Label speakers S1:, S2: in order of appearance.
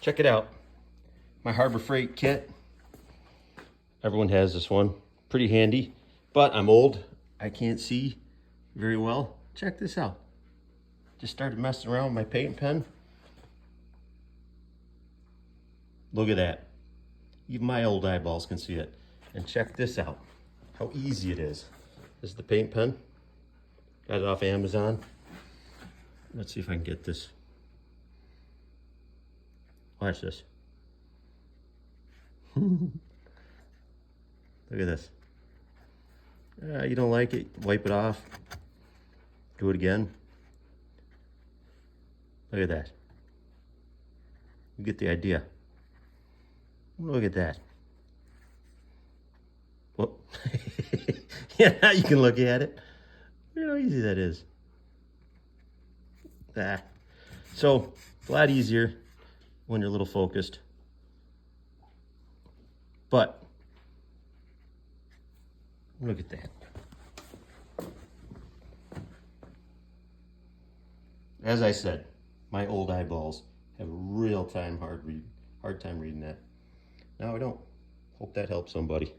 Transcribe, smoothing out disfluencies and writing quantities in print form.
S1: Check it out. My Harbor Freight kit. Everyone has this one. Pretty handy, but I'm old. I can't see very well. Check this out. Just started messing around with my paint pen. Look at that. Even my old eyeballs can see it. And check this out. How easy it is. This is the paint pen. Got it off Amazon. Let's see if I can get this. Watch this. Look at this. You don't like it, wipe it off. Do it again. Look at that. You get the idea. Look at that. Well, yeah, now you can look at it. Look how easy that is. So, a lot easier when you're a little focused. But, look at that. As I said, my old eyeballs have a hard time reading that. Now I don't. Hope that helps somebody.